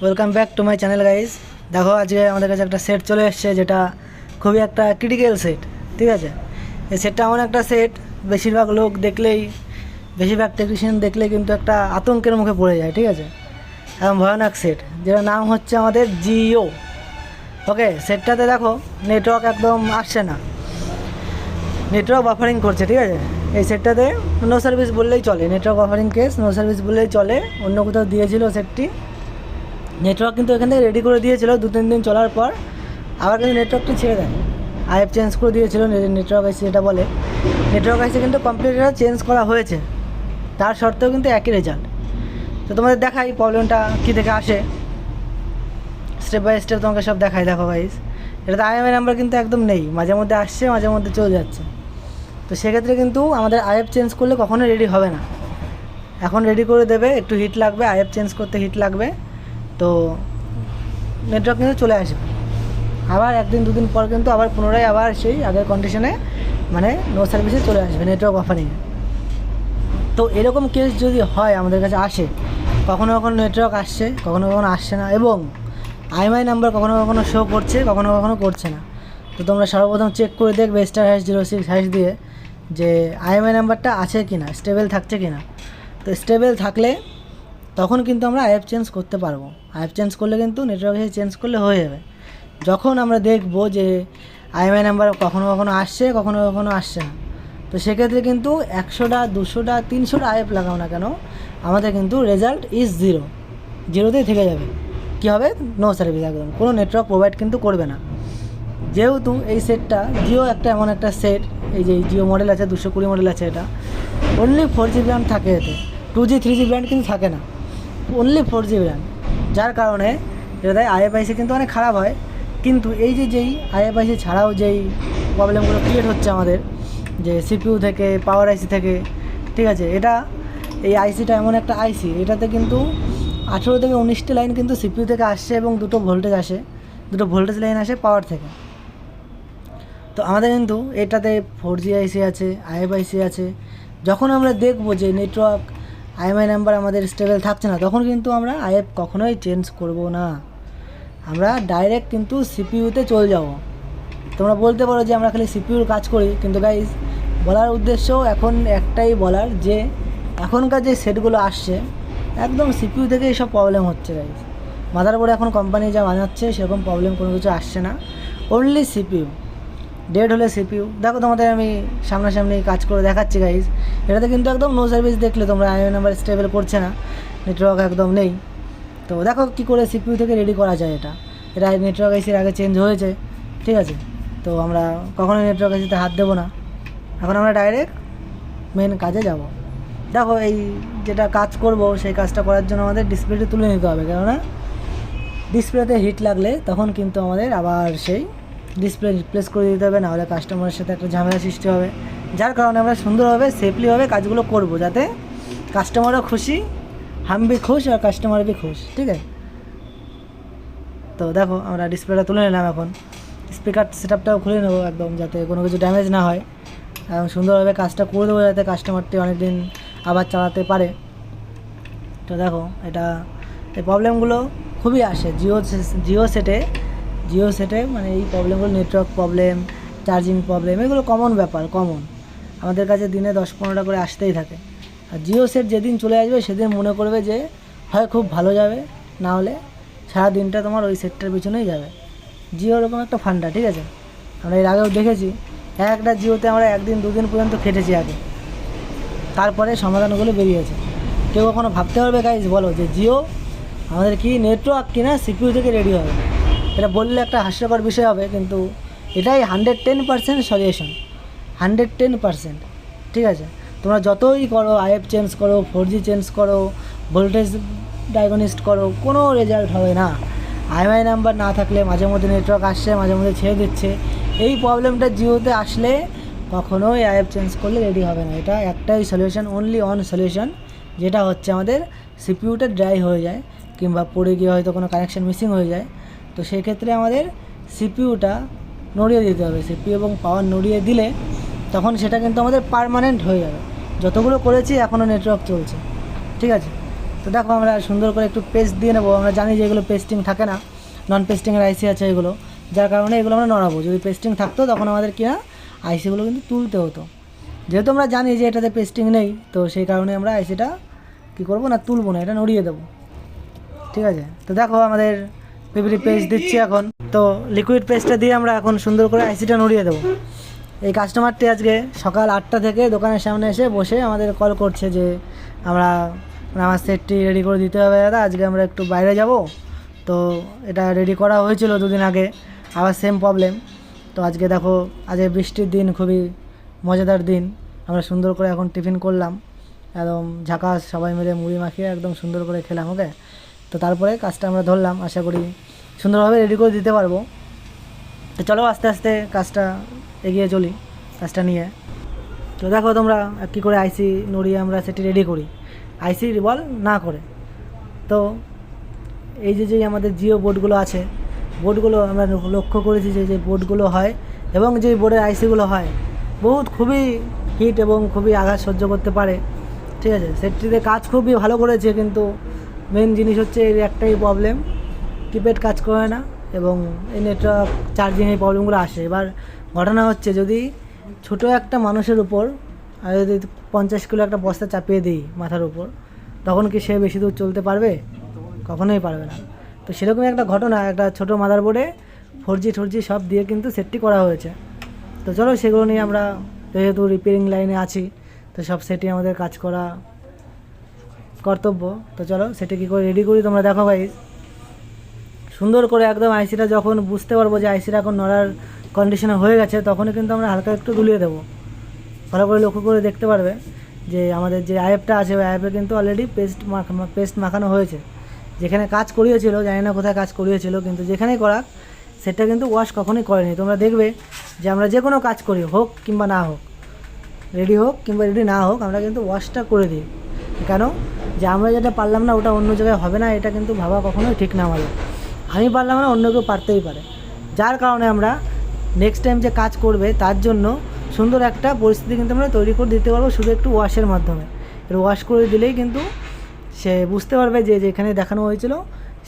Welcome back to my channel guys. দেখো আজকে আমাদের কাছে একটা সেট চলে এসছে যেটা খুবই একটা ক্রিটিক্যাল সেট। ঠিক আছে, এই সেটটা এমন একটা সেট বেশিরভাগ লোক দেখলেই, বেশিরভাগ টেকনিশিয়ান দেখলেই কিন্তু একটা আতঙ্কের মুখে পড়ে যায়। ঠিক আছে, এমন ভয়ানক সেট যেটার নাম হচ্ছে আমাদের জিও। ওকে, সেটটাতে দেখো নেটওয়ার্ক একদম আসছে না, নেটওয়ার্ক বাফারিং করছে। ঠিক আছে, এই সেটটাতে নো সার্ভিস বললেই চলে, network buffering case no service বললেই চলে। অন্য কোথাও দিয়েছিল সেটটি, নেটওয়ার্ক কিন্তু এখান থেকে রেডি করে দিয়েছিল 2-3 দিন চলার পর, আবার কিন্তু নেটওয়ার্কটি ছেড়ে দেয়। আইএফ চেঞ্জ করে দিয়েছিল, নেটওয়ার্ক আইসি যেটা বলে, নেটওয়ার্ক আইসি কিন্তু কমপ্লিট চেঞ্জ করা হয়েছে, তার সত্ত্বেও কিন্তু একই রেজাল্ট। তো তোমাদের দেখাই প্রবলেমটা কী থেকে আসে, স্টেপ বাই স্টেপ তোমাকে সব দেখাই। দেখো গাইস, এটাতে আইএমআই নাম্বার কিন্তু একদম নেই, মাঝে মধ্যে আসছে মাঝে মধ্যে চলে যাচ্ছে। তো সেক্ষেত্রে কিন্তু আমাদের আইএফ চেঞ্জ করলে কখনোই রেডি হবে না। এখন রেডি করে দেবে, একটু হিট লাগবে, আইএফ চেঞ্জ করতে হিট লাগবে, তো নেটওয়ার্ক কিন্তু চলে আসবে। আবার 1-2 দিন পর কিন্তু আবার পুনরায় আবার সেই আগের কন্ডিশনে, মানে নো সার্ভিসে চলে আসবে, নেটওয়ার্ক অফারিংয়ে। তো এরকম কেস যদি হয়, আমাদের কাছে আসে, কখনো কখনো নেটওয়ার্ক আসছে, কখনো কখনো আসছে না, এবং আইএমআই নাম্বার কখনো কখনো শো করছে, কখনো কখনো করছে না। তো তোমরা সর্বপ্রথম চেক করে দেখবে *#06# দিয়ে যে আইএমআই নাম্বারটা আছে কি না, স্টেবল থাকছে কি না। তো স্টেবল থাকলে তখন কিন্তু আমরা আইএফ চেঞ্জ করতে পারবো। আইএফ চেঞ্জ করলে কিন্তু নেটওয়ার্ক চেঞ্জ করলে হয়ে যাবে। যখন আমরা দেখব যে আইএমআই নাম্বার কখনো কখনো আসছে, কখনো কখনো আসছে না, তো সেক্ষেত্রে কিন্তু 100টা 200টা 300টা আইএফ লাগাও না কেন, আমাদের কিন্তু রেজাল্ট ইজ জিরোতেই থেকে যাবে। কী হবে? নো সার্ভিস, একদম কোনো নেটওয়ার্ক প্রোভাইড কিন্তু করবে না। যেহেতু এই সেটটা জিও একটা এমন একটা সেট, এই যে জিও মডেল আছে, 220 মডেল আছে, এটা অনলি 4G ব্র্যান্ড থাকে, এতে 2G 3G ব্র্যান্ড কিন্তু থাকে না, অনলি 4G ব্র্যান্ড। যার কারণে এটাতে আইএফআইসি কিন্তু অনেক খারাপ হয়। কিন্তু এই যেই আইএফআইসি ছাড়াও যেই প্রবলেমগুলো ক্রিয়েট হচ্ছে আমাদের, যে সিপিইউ থেকে, পাওয়ার আইসি থেকে, ঠিক আছে, এটা এই আইসিটা এমন একটা আইসি, এটাতে কিন্তু 18 থেকে 19টি লাইন কিন্তু সিপিইউ থেকে আসছে, এবং দুটো ভোল্টেজ লাইন আসে পাওয়ার থেকে। তো আমাদের কিন্তু এটাতে 4G আইসি আছে, আইএফআইসি আছে। যখন আমরা দেখব যে নেটওয়ার্ক আইএমআই নাম্বার আমাদের স্টেবল থাকছে না, তখন কিন্তু আমরা আইএফ কখনোই চেঞ্জ করব না, আমরা ডাইরেক্ট কিন্তু সিপিইউতে চলে যাব। তোমরা বলতে পারো যে আমরা খালি সিপিইউর কাজ করি, কিন্তু গাইজ বলার উদ্দেশ্য এখন একটাই বলার, যে এখনকার যে সেটগুলো আসছে একদম সিপিইউ থেকে এইসব প্রবলেম হচ্ছে গাইজ। মাদারবোর্ডে এখন কোম্পানি যা বানাচ্ছে সেরকম প্রবলেম কোনো কিছু আসছে না, অনলি সিপিইউ। ডেড হলে সিপিইউ। দেখো তোমাদের আমি সামনাসামনি কাজ করে দেখাচ্ছি গাইজ, এটাতে কিন্তু একদম নো সার্ভিস, দেখলে তোমরা আইএমআই নাম্বার স্টেবল করছে না, নেটওয়ার্ক একদম নেই। তো দেখো কী করে সিপিইউ থেকে রেডি করা যায়। এটা নেটওয়ার্ক আইসির আগে চেঞ্জ হয়েছে, ঠিক আছে। তো আমরা কখনোই নেটওয়ার্ক আইসিতে হাত দেবো না, এখন আমরা ডাইরেক্ট মেন কাজে যাব। দেখো এই যেটা কাজ করব, সেই কাজটা করার জন্য আমাদের ডিসপ্লেটি তুলে নিতে হবে, কেননা ডিসপ্লেতে হিট লাগলে তখন কিন্তু আমাদের আবার সেই ডিসপ্লে রিপ্লেস করে দিতে হবে, নাহলে কাস্টমারের সাথে একটা ঝামেলা সৃষ্টি হবে। যার কারণে আমরা সুন্দরভাবে সেফলিভাবে কাজগুলো করব, যাতে কাস্টমারও খুশি, হাম ভি খুশ আর কাস্টমার ভি খুশ। ঠিক আছে, তো দেখো আমরা ডিসপ্লেটা তুলে নিলাম, এখন স্পিকার সেটআপটাও খুলে নেবো একদম, যাতে কোনো কিছু ড্যামেজ না হয়, এবং সুন্দরভাবে কাজটা করে দেবো, যাতে কাস্টমারটি অনেকদিন আবার চালাতে পারে। তো দেখো এটা, এই প্রবলেমগুলো খুবই আসে জিও সেটে, মানে এই প্রবলেমগুলো, নেটওয়ার্ক প্রবলেম, চার্জিং প্রবলেম, এগুলো কমন ব্যাপার, কমন আমাদের কাছে দিনে 10-15টা করে আসতেই থাকে। আর জিও সেট যেদিন চলে আসবে সেদিন মনে করবে যে হয় খুব ভালো যাবে, না হলে সারা দিনটা তোমার ওই সেটটার পিছনেই যাবে। জিও এরকম একটা ফান্ডা, ঠিক আছে। আমরা এর আগেও দেখেছি, একটা জিওতে আমরা 1-2 দিন পর্যন্ত খেটেছি আগে, তারপরে সমাধানগুলো বেরিয়েছে। কেউ কখনো ভাবতে পারবে গাইজ, বলো যে জিও আমাদের কি নেটওয়ার্ক কিনা সিপিইউ থেকে রেডি হবে? এটা বললে একটা হাস্যকর বিষয় হবে, কিন্তু এটাই 110% সলিউশন, 110%। ঠিক আছে, তোমরা যতই করো, আইএফ চেঞ্জ করো, 4G চেঞ্জ করো, ভোল্টেজ ডায়াগনিস্ট করো, কোনো রেজাল্ট হবে না। আইএমআই নাম্বার না থাকলে মাঝে মধ্যে নেটওয়ার্ক আসছে, মাঝে মধ্যে ছেড়ে দিচ্ছে, এই প্রবলেমটা জিওতে আসলে কখনোই আইএফ চেঞ্জ করলে রেডি হবে না। এটা একটাই সলিউশন, অনলি ওয়ান সলিউশন, যেটা হচ্ছে আমাদের সিপিইউটা ড্রাই হয়ে যায়, কিংবা পড়ে গিয়ে হয়তো কোনো কানেকশান মিসিং হয়ে যায়। তো সেই ক্ষেত্রে আমাদের সিপিইউটা নড়িয়ে দিতে হবে, সিপিইউ এবং পাওয়ার নড়িয়ে দিলে তখন সেটা কিন্তু আমাদের পার্মানেন্ট হয়ে যাবে। যতগুলো করেছি এখনও নেটওয়ার্ক চলছে, ঠিক আছে। তো দেখো আমরা সুন্দর করে একটু পেস্ট দিয়ে নেবো। আমরা জানি যে এগুলো পেস্টিং থাকে না, নন পেস্টিংয়ের আইসি আছে এগুলো, যার কারণে এগুলো আমরা নড়াবো। যদি পেস্টিং থাকতো তখন আমাদের কি না আইসিগুলো কিন্তু তুলতে হতো। যেহেতু আমরা জানি যে এটাতে পেস্টিং নেই, তো সেই কারণে আমরা আইসিটা কী করবো না, তুলবো না, এটা নড়িয়ে দেবো। ঠিক আছে, তো দেখো আমাদের পিপিটি পেস্ট দিচ্ছি এখন। তো লিকুইড পেস্টটা দিয়ে আমরা এখন সুন্দর করে আইসিটা নড়িয়ে দেবো। এই কাস্টমারটি আজকে সকাল 8টা থেকে দোকানের সামনে এসে বসে আমাদের কল করছে যে আমার সেটটি রেডি করে দিতে হবে দাদা, আজকে আমরা একটু বাইরে যাব। তো এটা রেডি করা হয়েছিল 2 দিন আগে, আবার সেম প্রবলেম। তো আজকে দেখো, আজকে বৃষ্টির দিন, খুবই মজাদার দিন। আমরা সুন্দর করে এখন টিফিন করলাম, একদম ঝাঁকাস, সবাই মিলে মুড়ি মাখিয়ে একদম সুন্দর করে খেলাম। ওকে, তো তারপরে কাজটা আমরা ধরলাম, আশা করি সুন্দরভাবে রেডি করে দিতে পারবো। তো চলো আস্তে আস্তে কাজটা এগিয়ে চলি, কাজটা নিয়ে। তো দেখো তোমরা কী করে আইসি নড়িয়ে আমরা সেটি রেডি করি, আইসি রিভল না করে। তো এই যে আমাদের জিও বোর্ডগুলো আছে, বোর্ডগুলো আমরা লক্ষ্য করেছি যে বোর্ডগুলো হয় এবং যে বোর্ডের আইসিগুলো হয় খুবই হিট এবং খুবই আঘাত সহ্য করতে পারে। ঠিক আছে, সেটটিতে কাজ খুবই ভালো করেছে, কিন্তু মেন জিনিস হচ্ছে এর একটাই প্রবলেম, কিপ্যাড কাজ করে না এবং এই নেটওয়ার্ক চার্জিং এই প্রবলেমগুলো আসে। এবার ঘটনা হচ্ছে, যদি ছোটো একটা মানুষের উপর আর যদি 50 কিলো একটা বস্তা চাপিয়ে দিই মাথার উপর, তখন কি সে বেশি দূর চলতে পারবে? কখনোই পারবে না। তো সেরকমই একটা ঘটনা, একটা ছোটো মাদারবোর্ডে 4G সব দিয়ে কিন্তু সেটটি করা হয়েছে। তো চলো সেগুলো নিয়ে আমরা, যেহেতু রিপেয়ারিং লাইনে আছি, তো সব সেটই আমাদের কাজ করা কর্তব্য। তো চলো সেটা কী করে রেডি করি তোমরা দেখো ভাই। সুন্দর করে একদম আইসিটা যখন বুঝতে পারবো যে আইসিটা এখন নড়ার কন্ডিশনে হয়ে গেছে, তখনই কিন্তু আমরা হালকা একটু দুলিয়ে দেবো। ভালো করে লক্ষ্য করে দেখতে পারবে যে আমাদের যে আইএফটা আছে, ওই আইএফে কিন্তু অলরেডি পেস্ট মাখানো হয়েছে। যেখানে কাজ করিয়েছিল, জানি না কোথায় কাজ করিয়েছিল, কিন্তু যেখানেই করাক সেটা কিন্তু ওয়াশ কখনোই করেনি। তোমরা দেখবে যে আমরা যে কোনো কাজ করি, হোক কিংবা না হোক, রেডি হোক কিংবা রেডি না হোক, আমরা কিন্তু ওয়াশটা করে দিই। কেন? যে আমরা যেটা পারলাম না ওটা অন্য জায়গায় হবে না, এটা কিন্তু ভাবা কখনোই ঠিক না আমাদের। আমি পারলাম না, অন্য কেউ পারতেই পারে, যার কারণে আমরা নেক্সট টাইম যে কাজ করবে তার জন্য সুন্দর একটা পরিস্থিতি কিন্তু আমরা তৈরি করে দিতে পারবো, শুধু একটু ওয়াশের মাধ্যমে। এর ওয়াশ করে দিলেই কিন্তু সে বুঝতে পারবে যে যেখানে দেখানো হয়েছিল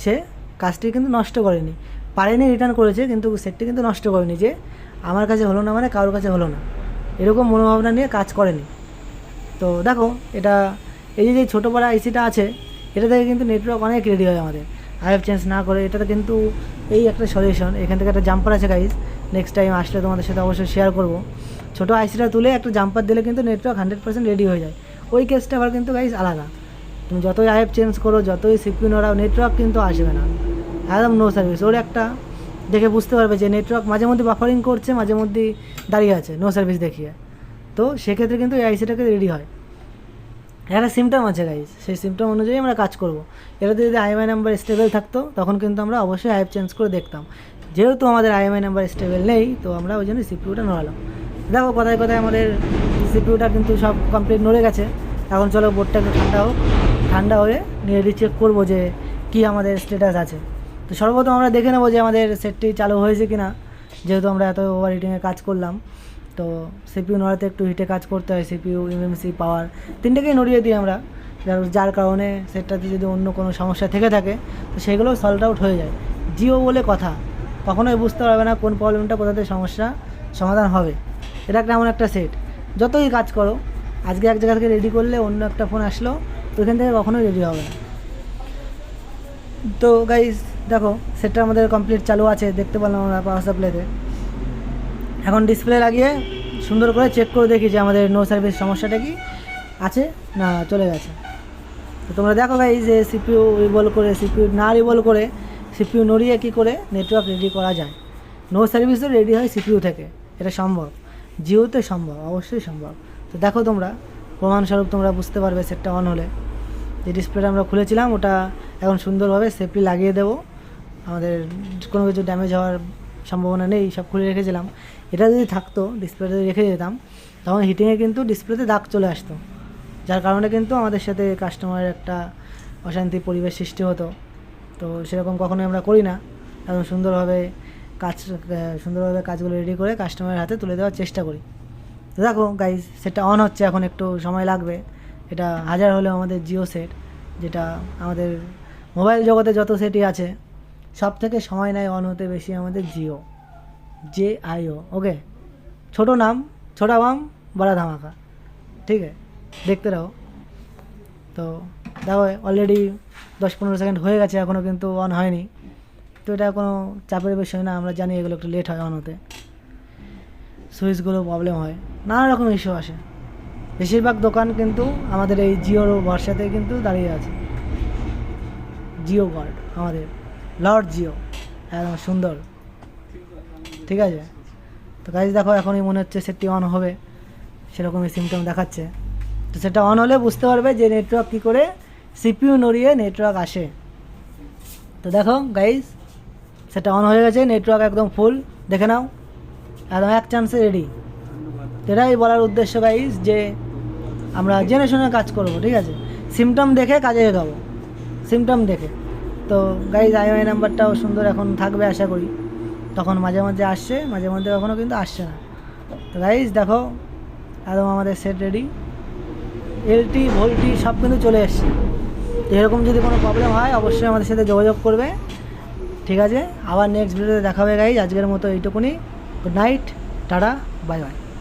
সে কাজটি কিন্তু নষ্ট করেনি, পারেনি, রিটার্ন করেছে, কিন্তু সেটটি কিন্তু নষ্ট করেনি, যে আমার কাছে হলো না মানে কারোর কাছে হলো না, এরকম মনোভাবনা নিয়ে কাজ করেনি। তো দেখো এটা, এই যে ছোটো বড় আইসিটা আছে, এটা থেকে কিন্তু নেটওয়ার্ক অনেক রেডি হয় আমাদের, আইএফ চেঞ্জ না করে। এটাতে কিন্তু এই একটা সলিউশন, এখান থেকে একটা জাম্পার আছে গাইজ, নেক্সট টাইম আসলে তোমাদের সাথে অবশ্যই শেয়ার করবো। ছোটো আইসিটা তুলে একটা জাম্পার দিলে কিন্তু নেটওয়ার্ক 100% রেডি হয়ে যায়। ওই কেসটা আবার কিন্তু গাইজ আলাদা, তুমি যতই আইএফ চেঞ্জ করো, যতই সিপিইউ নড়াও, নেটওয়ার্ক কিন্তু আসবে না, একদম নো সার্ভিস। ওর একটা দেখে বুঝতে পারবে যে নেটওয়ার্ক মাঝে মধ্যে বাফারিং করছে, মাঝে মধ্যে দাঁড়িয়ে আছে, নো সার্ভিস দেখিয়ে। তো সেক্ষেত্রে কিন্তু এই আইসিটাকে রেডি হয়। একটা সিমটম আছে গাইজ, সেই সিমটম অনুযায়ী আমরা কাজ করব। এটাতে যদি আইএমআই নাম্বার স্টেবল থাকতো তখন কিন্তু আমরা অবশ্যই আইএফ চেঞ্জ করে দেখতাম। যেহেতু আমাদের আইএমআই নাম্বার স্টেবল নেই, তো আমরা ওই জন্য সিপিইউটা নড়ালাম। দেখো কথায় কথায় আমাদের সিপিইউটা কিন্তু সব কমপ্লিট নড়ে গেছে। এখন চলো বোর্ডটা একটু ঠান্ডা হয়ে নিয়ে চেক করবো যে কী আমাদের স্ট্যাটাস আছে। তো সর্বপ্রথম আমরা দেখে নেবো যে আমাদের সেটটি চালু হয়েছে কি না, যেহেতু আমরা এত ওভার হিটিংয়ে কাজ করলাম। তো সিপিইউ নড়াতে একটু হিটে কাজ করতে হয়, সিপিইউ, এমএমসি, পাওয়ার তিনটেকেই নড়িয়ে দিই আমরা, যার কারণে সেটটাতে যদি অন্য কোনো সমস্যা থেকে থাকে তো সেগুলো সলভ আউট হয়ে যায়। জিও বলে কথা, কখনোই বুঝতে পারবে না কোন প্রবলেমটা কোথাতে সমস্যা সমাধান হবে। এটা একটা এমন একটা সেট, যতই কাজ করো, আজকে এক জায়গা থেকে রেডি করলে অন্য একটা ফোন আসলো, ওইখান থেকে কখনোই রেডি হবে না। তো গাইজ দেখো সেটটা আমাদের কমপ্লিট চালু আছে, দেখতে পেলাম আমরা পাওয়ার সাপ্লাইতে। এখন ডিসপ্লে লাগিয়ে সুন্দর করে চেক করে দেখি যে আমাদের নো সার্ভিস সমস্যাটা কি আছে না চলে গেছে। তো তোমরা দেখো ভাই যে সিপিইউ রিভল করে, সিপিইউ না রিভল করে, সিপিইউ নড়িয়ে কী করে নেটওয়ার্ক রেডি করা যায়। নো সার্ভিসও রেডি হয় সিপিইউ থেকে, এটা সম্ভব, জিওতে সম্ভব, অবশ্যই সম্ভব। তো দেখো তোমরা প্রমাণস্বরূপ তোমরা বুঝতে পারবে সেটটা অন হলে। যে ডিসপ্লেটা আমরা খুলেছিলাম ওটা এখন সুন্দরভাবে সেফলি লাগিয়ে দেবো, আমাদের কোনো কিছু ড্যামেজ হওয়ার সম্ভাবনা নেই, সব খুলে রেখেছিলাম। এটা যদি থাকতো, ডিসপ্লেটা যদি রেখে দিতাম, তখন হিটিংয়ে কিন্তু ডিসপ্লেতে দাগ চলে আসতো, যার কারণে কিন্তু আমাদের সাথে কাস্টমারের একটা অশান্তি পরিবেশ সৃষ্টি হতো। তো সেরকম কখনোই আমরা করি না, একদম সুন্দরভাবে কাজগুলো রেডি করে কাস্টমারের হাতে তুলে দেওয়ার চেষ্টা করি। তো দেখো গাইজ সেটটা অন হচ্ছে, এখন একটু সময় লাগবে, এটা হাজার হলেও আমাদের জিও সেট, যেটা আমাদের মোবাইল জগতে যত সেটই আছে সব থেকে সময় নেয় অন হতে বেশি আমাদের জিও, JIO। ওকে, ছোটো নাম, ছোটা বাম, বড়া ধামাকা। ঠিক আছে, দেখতে রাখো। তো দেখো অলরেডি 10-15 সেকেন্ড হয়ে গেছে, এখনও কিন্তু অন হয়নি। তো এটা কোনো চাপের বিষয় না, আমরা জানি এগুলো একটু লেট হয় অন হতে, সুইচগুলো প্রবলেম হয়, নানা রকম ইস্যু আসে। বেশিরভাগ দোকান কিন্তু আমাদের এই জিওর ভরসাতে কিন্তু দাঁড়িয়ে আছে। জিও গার্ড আমাদের লর্ড জিও, একদম সুন্দর। ঠিক আছে, তো গাইজ দেখো এখনই মনে হচ্ছে সেটটি অন হবে, সেরকমই সিমটম দেখাচ্ছে। তো সেটা অন হলে বুঝতে পারবে যে নেটওয়ার্ক কী করে CPU নড়িয়ে নেটওয়ার্ক আসে। তো দেখো গাইজ সেটা অন হয়ে গেছে, নেটওয়ার্ক একদম ফুল, দেখে নাও একদম এক চান্সে রেডি। এটাই বলার উদ্দেশ্য গাইজ যে আমরা জেনে শুনে কাজ করব, ঠিক আছে, সিমটম দেখে কাজে এগাবো, সিমটম দেখে। তো গাইজ IMEI নাম্বারটাও সুন্দর এখন থাকবে আশা করি, তখন মাঝে মাঝে আসছে, মাঝে মধ্যে কখনও কিন্তু আসছে না। তো গাইজ দেখো একদম আমাদের সেট রেডি, LT ভোল্টি সব কিন্তু চলে এসছে। তো এরকম যদি কোনো প্রবলেম হয় অবশ্যই আমাদের সাথে যোগাযোগ করবে, ঠিক আছে। আবার নেক্সট ভিডিওতে দেখা হবে গাইজ, আজকের মতো এইটুকুনি। Good night, tata, bye bye.